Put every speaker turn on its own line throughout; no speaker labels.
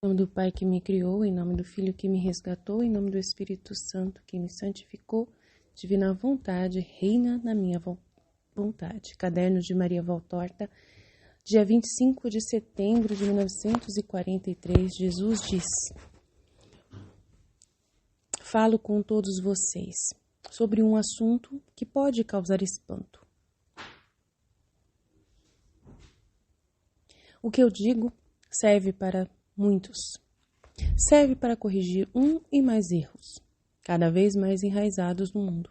Em nome do Pai que me criou, em nome do Filho que me resgatou, em nome do Espírito Santo que me santificou, divina vontade, reina na minha vontade. Caderno de Maria Valtorta, dia 25 de setembro de 1943, Jesus diz: falo com todos vocês sobre um assunto que pode causar espanto. O que eu digo serve para muitos. Serve para corrigir um e mais erros, cada vez mais enraizados no mundo.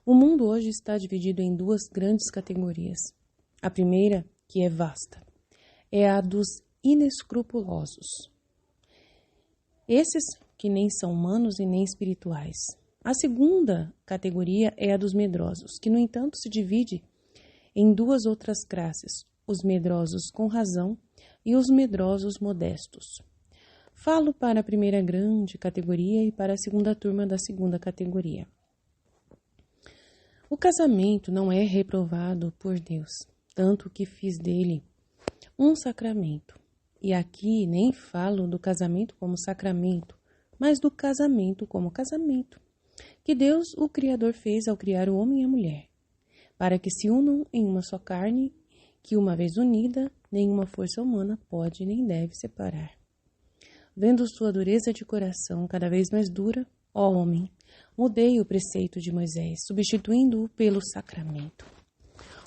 O mundo hoje está dividido em duas grandes categorias. A primeira, que é vasta, é a dos inescrupulosos. Esses que nem são humanos e nem espirituais. A segunda categoria é a dos medrosos, que, no entanto, se divide em duas outras classes, os medrosos com razão e os medrosos modestos. Falo para a primeira grande categoria e para a segunda turma da segunda categoria. O casamento não é reprovado por Deus, tanto que fiz dele um sacramento. E aqui nem falo do casamento como sacramento, mas do casamento como casamento, que Deus, o Criador, fez ao criar o homem e a mulher, para que se unam em uma só carne, que uma vez unida, nenhuma força humana pode nem deve separar. Vendo sua dureza de coração cada vez mais dura, ó homem, mudei o preceito de Moisés, substituindo-o pelo sacramento.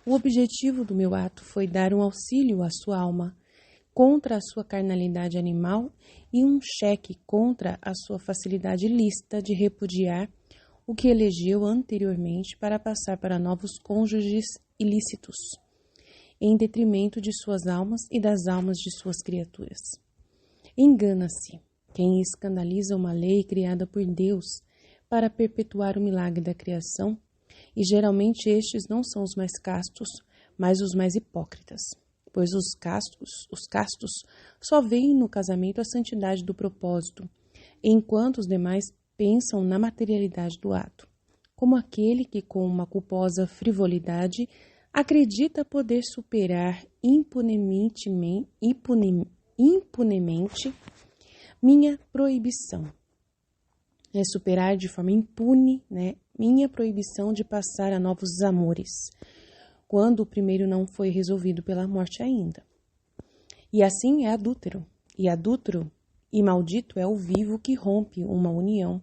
O objetivo do meu ato foi dar um auxílio à sua alma contra a sua carnalidade animal e um cheque contra a sua facilidade lícita de repudiar o que elegeu anteriormente para passar para novos cônjuges ilícitos, em detrimento de suas almas e das almas de suas criaturas. Engana-se quem escandaliza uma lei criada por Deus para perpetuar o milagre da criação, e geralmente estes não são os mais castos, mas os mais hipócritas, pois os castos só veem no casamento a santidade do propósito, enquanto os demais pensam na materialidade do ato, como aquele que, com uma culposa frivolidade, acredita poder superar impunemente minha proibição. É superar de forma impune, minha proibição de passar a novos amores, quando o primeiro não foi resolvido pela morte ainda. E assim é adúltero. E adúltero e maldito é o vivo que rompe uma união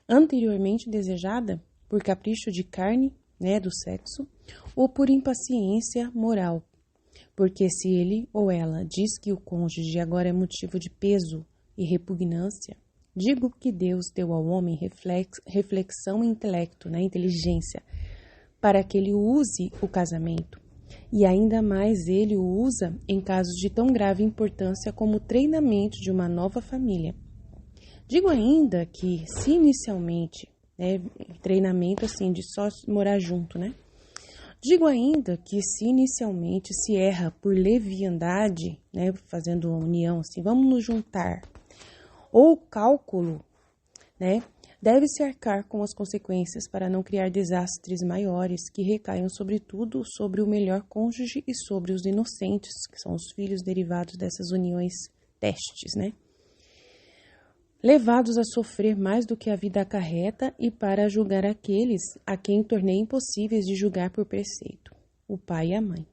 anteriormente desejada por capricho de carne, do sexo, ou por impaciência moral, porque se ele ou ela diz que o cônjuge agora é motivo de peso e repugnância, digo que Deus deu ao homem reflexão e intelecto, inteligência, para que ele use o casamento, e ainda mais ele o usa em casos de tão grave importância como o treinamento de uma nova família. Digo ainda que, se inicialmente, treinamento assim, de só morar junto, Digo ainda que se inicialmente se erra por leviandade, fazendo uma união assim, vamos nos juntar, ou cálculo, deve-se arcar com as consequências para não criar desastres maiores que recaiam sobretudo sobre o melhor cônjuge e sobre os inocentes, que são os filhos derivados dessas uniões testes, levados a sofrer mais do que a vida acarreta e para julgar aqueles a quem tornei impossíveis de julgar por preceito, o pai e a mãe.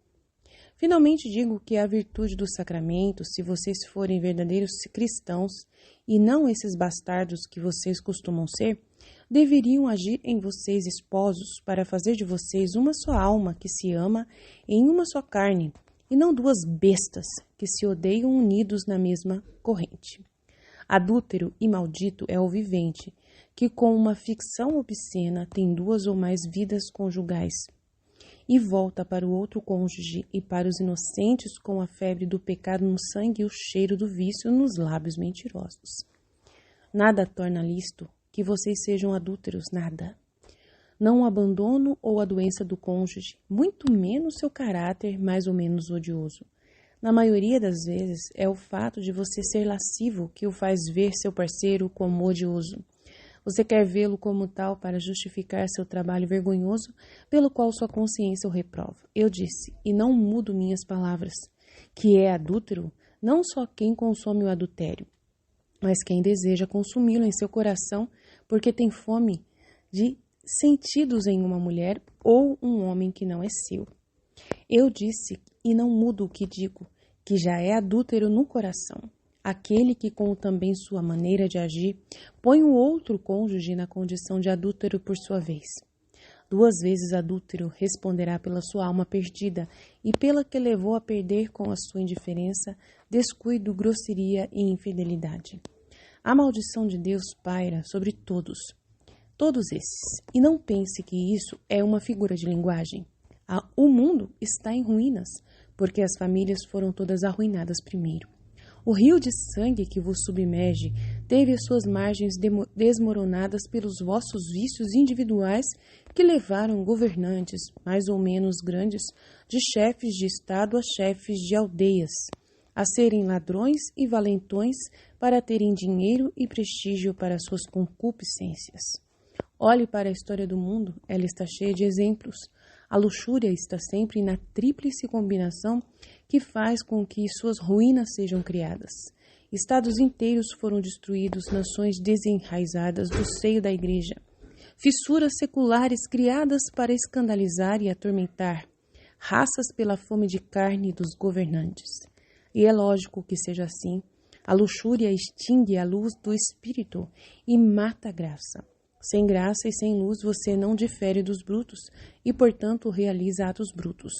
Finalmente digo que a virtude do sacramento, se vocês forem verdadeiros cristãos e não esses bastardos que vocês costumam ser, deveriam agir em vocês esposos para fazer de vocês uma só alma que se ama em uma só carne e não duas bestas que se odeiam unidos na mesma corrente. Adúltero e maldito é o vivente, que com uma ficção obscena tem duas ou mais vidas conjugais, e volta para o outro cônjuge e para os inocentes com a febre do pecado no sangue e o cheiro do vício nos lábios mentirosos. Nada torna lícito que vocês sejam adúlteros, nada. Não o abandono ou a doença do cônjuge, muito menos seu caráter mais ou menos odioso. Na maioria das vezes, é o fato de você ser lascivo que o faz ver seu parceiro como odioso. Você quer vê-lo como tal para justificar seu trabalho vergonhoso, pelo qual sua consciência o reprova. Eu disse, e não mudo minhas palavras, que é adúltero, não só quem consome o adultério, mas quem deseja consumi-lo em seu coração, porque tem fome de sentidos em uma mulher ou um homem que não é seu. Eu disse, e não mudo o que digo, que já é adúltero no coração. Aquele que, com também sua maneira de agir, põe o outro cônjuge na condição de adúltero por sua vez. 2 vezes adúltero responderá pela sua alma perdida e pela que levou a perder com a sua indiferença, descuido, grosseria e infidelidade. A maldição de Deus paira sobre todos esses, e não pense que isso é uma figura de linguagem. O mundo está em ruínas, porque as famílias foram todas arruinadas primeiro. O rio de sangue que vos submerge teve as suas margens desmoronadas pelos vossos vícios individuais que levaram governantes, mais ou menos grandes, de chefes de Estado a chefes de aldeias, a serem ladrões e valentões para terem dinheiro e prestígio para suas concupiscências. Olhe para a história do mundo, ela está cheia de exemplos. A luxúria está sempre na tríplice combinação que faz com que suas ruínas sejam criadas. Estados inteiros foram destruídos, nações desenraizadas do seio da igreja. Fissuras seculares criadas para escandalizar e atormentar. Raças pela fome de carne dos governantes. E é lógico que seja assim. A luxúria extingue a luz do espírito e mata a graça. Sem graça e sem luz você não difere dos brutos e, portanto, realiza atos brutos.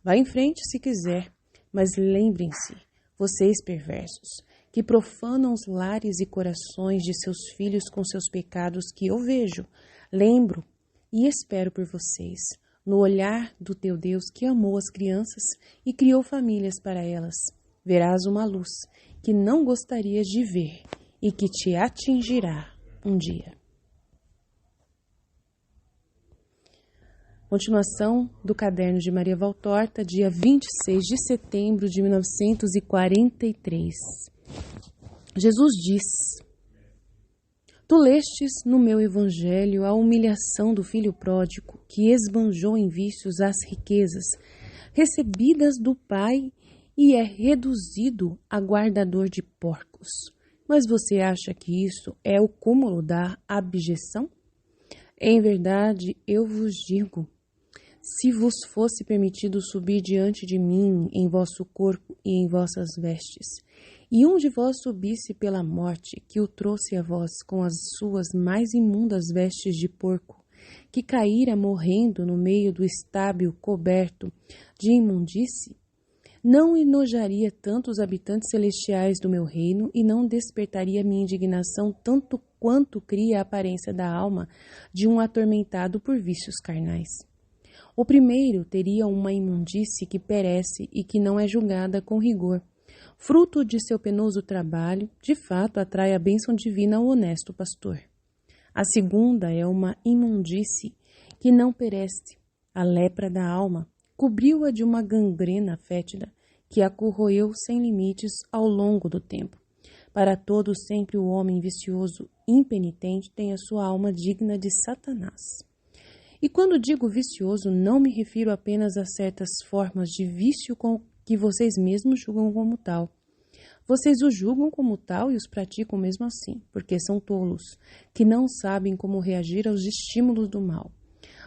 Vá em frente se quiser, mas lembrem-se, vocês perversos, que profanam os lares e corações de seus filhos com seus pecados que eu vejo, lembro e espero por vocês, no olhar do teu Deus que amou as crianças e criou famílias para elas. Verás uma luz que não gostarias de ver e que te atingirá um dia. Continuação do Caderno de Maria Valtorta, dia 26 de setembro de 1943. Jesus diz: Tu lestes no meu evangelho a humilhação do filho pródigo, que esbanjou em vícios as riquezas, recebidas do pai, e é reduzido a guardador de porcos. Mas você acha que isso é o cúmulo da abjeção? Em verdade, eu vos digo, se vos fosse permitido subir diante de mim em vosso corpo e em vossas vestes, e um de vós subisse pela morte, que o trouxe a vós com as suas mais imundas vestes de porco, que caíra morrendo no meio do estábio coberto de imundície, não enojaria tanto os habitantes celestiais do meu reino e não despertaria minha indignação tanto quanto cria a aparência da alma de um atormentado por vícios carnais. O primeiro teria uma imundície que perece e que não é julgada com rigor. Fruto de seu penoso trabalho, de fato atrai a bênção divina ao honesto pastor. A segunda é uma imundície que não perece. A lepra da alma cobriu-a de uma gangrena fétida que a corroeu sem limites ao longo do tempo. Para todo sempre o homem vicioso, impenitente, tem a sua alma digna de Satanás. E quando digo vicioso, não me refiro apenas a certas formas de vício que vocês mesmos julgam como tal. Vocês o julgam como tal e os praticam mesmo assim, porque são tolos, que não sabem como reagir aos estímulos do mal.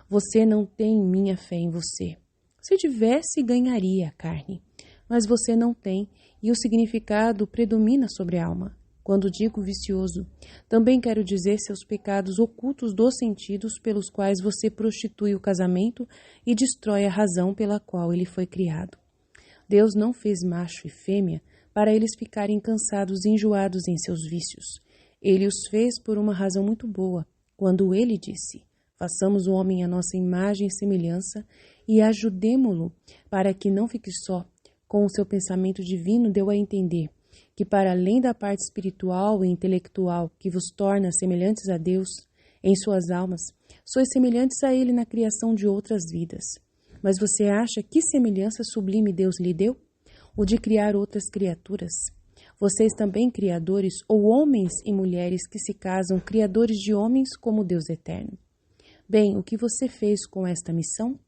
Você não tem minha fé em você. Se tivesse, ganharia a carne. Mas você não tem, e o significado predomina sobre a alma. Quando digo vicioso, também quero dizer seus pecados ocultos dos sentidos pelos quais você prostitui o casamento e destrói a razão pela qual ele foi criado. Deus não fez macho e fêmea para eles ficarem cansados e enjoados em seus vícios. Ele os fez por uma razão muito boa, quando ele disse: façamos o homem à nossa imagem e semelhança e ajudemo-lo para que não fique só. Com o seu pensamento divino deu a entender que, para além da parte espiritual e intelectual que vos torna semelhantes a Deus em suas almas, sois semelhantes a Ele na criação de outras vidas. Mas você acha que semelhança sublime Deus lhe deu? O de criar outras criaturas. Vocês também, criadores, ou homens e mulheres que se casam, criadores de homens como Deus eterno. Bem, o que você fez com esta missão?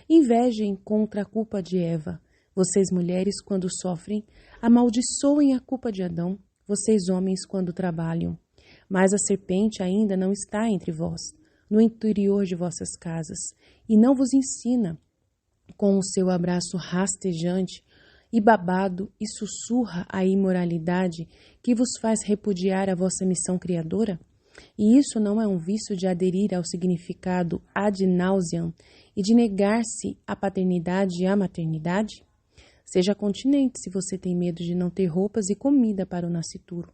Invejem contra a culpa de Eva, Vocês, mulheres, quando sofrem, amaldiçoem a culpa de Adão, vocês, homens, quando trabalham. Mas a serpente ainda não está entre vós, no interior de vossas casas, e não vos ensina, com o seu abraço rastejante e babado, e sussurra a imoralidade que vos faz repudiar a vossa missão criadora? E isso não é um vício de aderir ao significado ad nauseam e de negar-se à paternidade e à maternidade? Seja continente se você tem medo de não ter roupas e comida para o nascituro.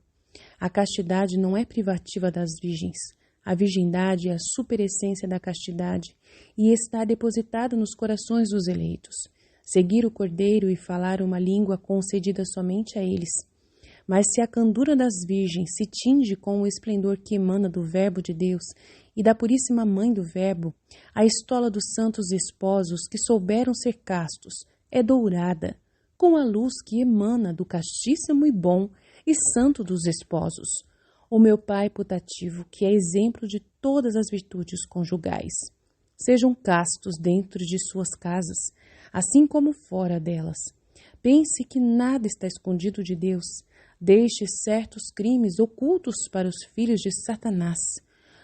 A castidade não é privativa das virgens. A virgindade é a superessência da castidade e está depositada nos corações dos eleitos. Seguir o cordeiro e falar uma língua concedida somente a eles. Mas se a candura das virgens se tinge com o esplendor que emana do Verbo de Deus e da puríssima Mãe do Verbo, a estola dos santos esposos que souberam ser castos é dourada, com a luz que emana do castíssimo e bom e santo dos esposos. O meu Pai putativo, que é exemplo de todas as virtudes conjugais. Sejam castos dentro de suas casas, assim como fora delas. Pense que nada está escondido de Deus. Deixe certos crimes ocultos para os filhos de Satanás.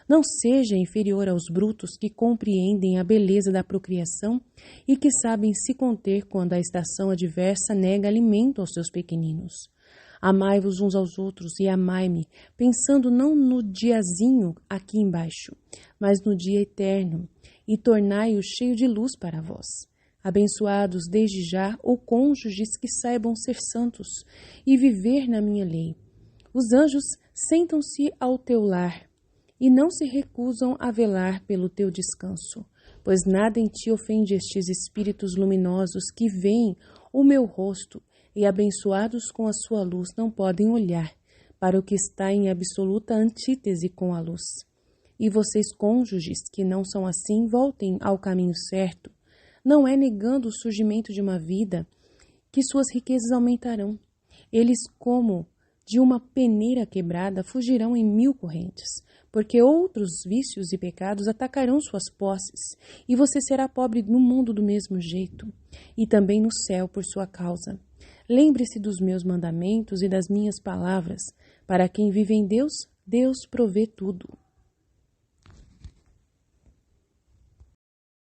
Não seja inferior aos brutos que compreendem a beleza da procriação e que sabem se conter quando a estação adversa nega alimento aos seus pequeninos. Amai-vos uns aos outros e amai-me, pensando não no diazinho aqui embaixo, mas no dia eterno, e tornai-o cheio de luz para vós. Abençoados desde já ou cônjuges que saibam ser santos e viver na minha lei. Os anjos sentam-se ao teu lar e não se recusam a velar pelo teu descanso, pois nada em ti ofende estes espíritos luminosos que veem o meu rosto e, abençoados com a sua luz, não podem olhar para o que está em absoluta antítese com a luz. E vocês, cônjuges, que não são assim, voltem ao caminho certo. Não é negando o surgimento de uma vida que suas riquezas aumentarão. Eles, como de uma peneira quebrada, fugirão em 1000 correntes, porque outros vícios e pecados atacarão suas posses, e você será pobre no mundo do mesmo jeito, e também no céu por sua causa. Lembre-se dos meus mandamentos e das minhas palavras. Para quem vive em Deus, Deus provê tudo.